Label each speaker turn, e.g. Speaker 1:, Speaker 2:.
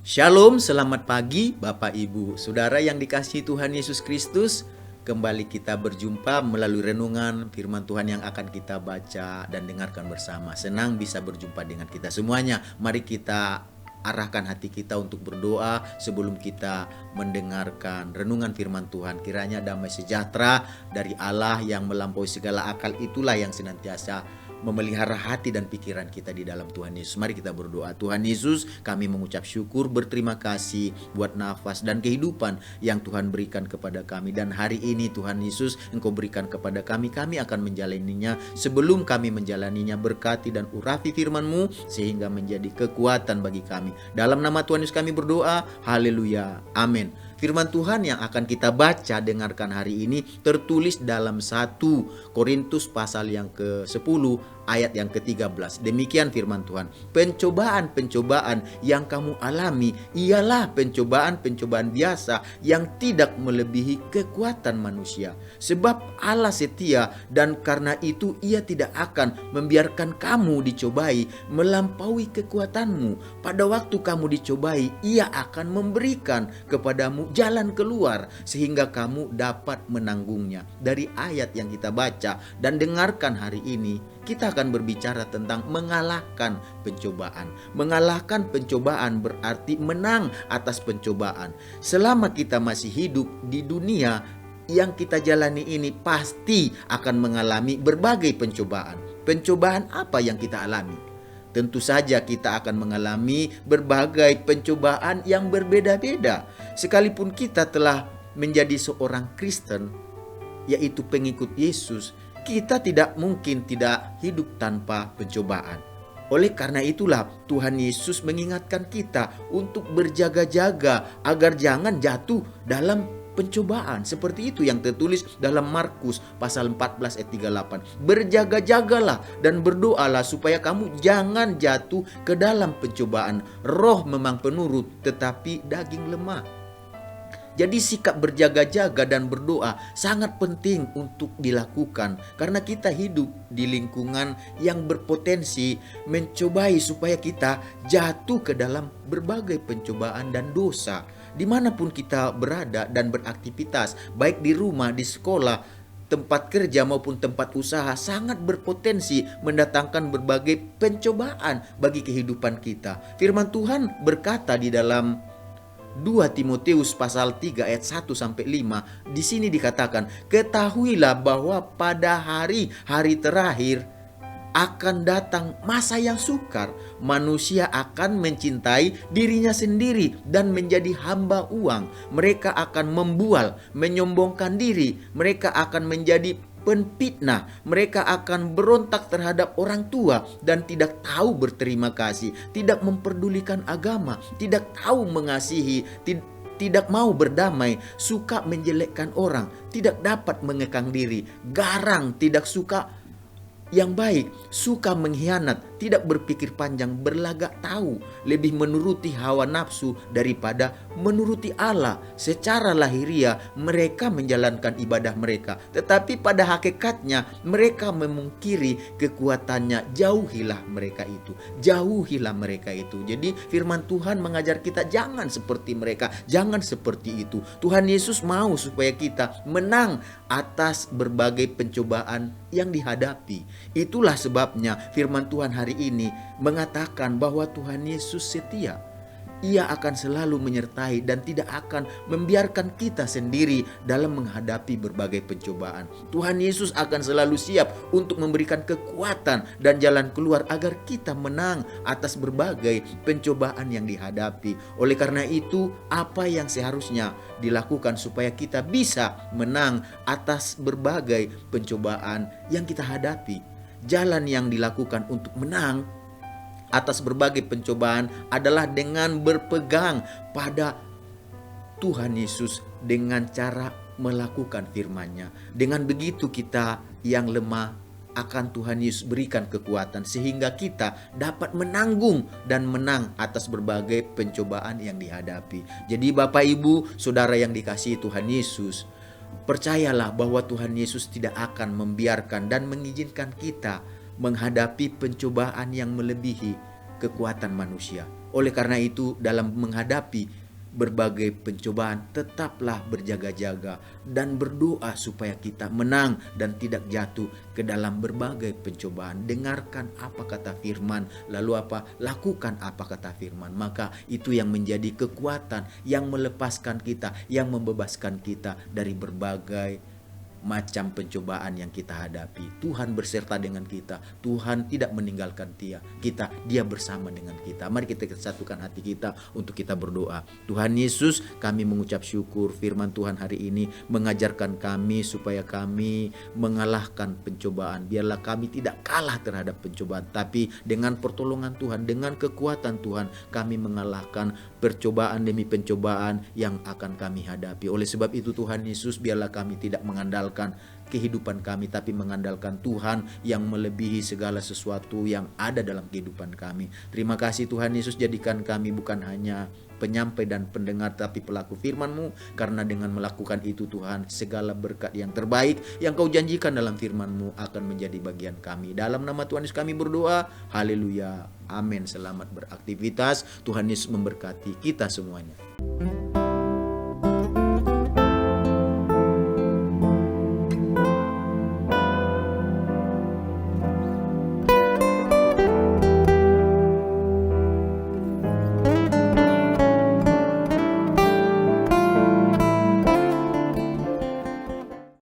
Speaker 1: Shalom, selamat pagi Bapak Ibu, Saudara yang dikasihi Tuhan Yesus Kristus. Kembali kita berjumpa melalui renungan firman Tuhan yang akan kita baca dan dengarkan bersama. Senang bisa berjumpa dengan kita semuanya. Mari kita arahkan hati kita untuk berdoa sebelum kita mendengarkan renungan firman Tuhan. Kiranya damai sejahtera dari Allah yang melampaui segala akal itulah yang senantiasa memelihara hati dan pikiran kita di dalam Tuhan Yesus. Mari kita berdoa. Tuhan Yesus, kami mengucap syukur, berterima kasih buat nafas dan kehidupan yang Tuhan berikan kepada kami. Dan hari ini Tuhan Yesus, Engkau berikan kepada kami akan menjalaninya. Sebelum kami menjalaninya, berkati dan urapi firman-Mu sehingga menjadi kekuatan bagi kami. Dalam nama Tuhan Yesus kami berdoa. Haleluya. Amin. Firman Tuhan yang akan kita baca dengarkan hari ini tertulis dalam 1 Korintus pasal yang ke-10 ayat yang ke-13. Demikian firman Tuhan. Pencobaan-pencobaan yang kamu alami ialah pencobaan-pencobaan biasa yang tidak melebihi kekuatan manusia. Sebab Allah setia dan karena itu Ia tidak akan membiarkan kamu dicobai melampaui kekuatanmu. Pada waktu kamu dicobai, Ia akan memberikan kepadamu jalan keluar sehingga kamu dapat menanggungnya. Dari ayat yang kita baca dan dengarkan hari ini, kita akan berbicara tentang mengalahkan pencobaan. Mengalahkan pencobaan berarti menang atas pencobaan. Selama kita masih hidup di dunia yang kita jalani ini, pasti akan mengalami berbagai pencobaan. Pencobaan apa yang kita alami? Tentu saja kita akan mengalami berbagai pencobaan yang berbeda-beda. Sekalipun kita telah menjadi seorang Kristen, yaitu pengikut Yesus, kita tidak mungkin tidak hidup tanpa pencobaan. Oleh karena itulah Tuhan Yesus mengingatkan kita untuk berjaga-jaga agar jangan jatuh dalam pencobaan. Seperti itu yang tertulis dalam Markus pasal 14 ayat 38. Berjaga-jagalah dan berdoalah supaya kamu jangan jatuh ke dalam pencobaan. Roh memang penurut tetapi daging lemah. Jadi sikap berjaga-jaga dan berdoa sangat penting untuk dilakukan karena kita hidup di lingkungan yang berpotensi mencobai supaya kita jatuh ke dalam berbagai pencobaan dan dosa. Dimanapun kita berada dan beraktivitas, baik di rumah, di sekolah, tempat kerja maupun tempat usaha, sangat berpotensi mendatangkan berbagai pencobaan bagi kehidupan kita. Firman Tuhan berkata di dalam 2 Timotius pasal 3 ayat 1 sampai 5, di sini dikatakan, ketahuilah bahwa pada hari-hari terakhir akan datang masa yang sukar. Manusia akan mencintai dirinya sendiri dan menjadi hamba uang. Mereka akan membual, menyombongkan diri. Mereka akan menjadi penfitnah. Mereka akan berontak terhadap orang tua dan tidak tahu berterima kasih, tidak memperdulikan agama, tidak tahu mengasihi, tidak mau berdamai, suka menjelekkan orang, tidak dapat mengekang diri, garang, tidak suka yang baik, suka mengkhianat, tidak berpikir panjang, berlagak tahu, lebih menuruti hawa nafsu daripada menuruti Allah. Secara lahiriah mereka menjalankan ibadah mereka, tetapi pada hakikatnya mereka memungkiri kekuatannya. Jauhilah mereka itu, jauhilah mereka itu. Jadi firman Tuhan mengajar kita jangan seperti mereka, jangan seperti itu. Tuhan Yesus mau supaya kita menang atas berbagai pencobaan yang dihadapi. Itulah sebabnya firman Tuhan hari ini mengatakan bahwa Tuhan Yesus setia. Ia akan selalu menyertai dan tidak akan membiarkan kita sendiri dalam menghadapi berbagai pencobaan. Tuhan Yesus akan selalu siap untuk memberikan kekuatan dan jalan keluar agar kita menang atas berbagai pencobaan yang dihadapi. Oleh karena itu, apa yang seharusnya dilakukan supaya kita bisa menang atas berbagai pencobaan yang kita hadapi? Jalan yang dilakukan untuk menang atas berbagai pencobaan adalah dengan berpegang pada Tuhan Yesus dengan cara melakukan firman-Nya. Dengan begitu kita yang lemah akan Tuhan Yesus berikan kekuatan sehingga kita dapat menanggung dan menang atas berbagai pencobaan yang dihadapi. Jadi Bapak Ibu, Saudara yang dikasihi Tuhan Yesus, percayalah bahwa Tuhan Yesus tidak akan membiarkan dan mengizinkan kita menghadapi pencobaan yang melebihi kekuatan manusia. Oleh karena itu, dalam menghadapi berbagai pencobaan, tetaplah berjaga-jaga dan berdoa supaya kita menang dan tidak jatuh ke dalam berbagai pencobaan. Dengarkan apa kata firman, lalu apa? Lakukan apa kata firman. Maka itu yang menjadi kekuatan yang melepaskan kita, yang membebaskan kita dari berbagai macam pencobaan yang kita hadapi. Tuhan berserta dengan kita. Tuhan tidak meninggalkan kita. Dia bersama dengan kita. Mari kita satukan hati kita untuk kita berdoa. Tuhan Yesus, kami mengucap syukur firman Tuhan hari ini mengajarkan kami supaya kami mengalahkan pencobaan. Biarlah kami tidak kalah terhadap pencobaan, tapi dengan pertolongan Tuhan, dengan kekuatan Tuhan, kami mengalahkan percobaan demi pencobaan yang akan kami hadapi. Oleh sebab itu Tuhan Yesus, biarlah kami tidak mengandalkan kehidupan kami, tapi mengandalkan Tuhan yang melebihi segala sesuatu yang ada dalam kehidupan kami. Terima kasih Tuhan Yesus, jadikan kami bukan hanya penyampai dan pendengar, tapi pelaku firman-Mu. Karena dengan melakukan itu Tuhan, segala berkat yang terbaik yang Kau janjikan dalam firman-Mu akan menjadi bagian kami. Dalam nama Tuhan Yesus kami berdoa. Haleluya. Amin. Selamat beraktivitas. Tuhan Yesus memberkati kita semuanya.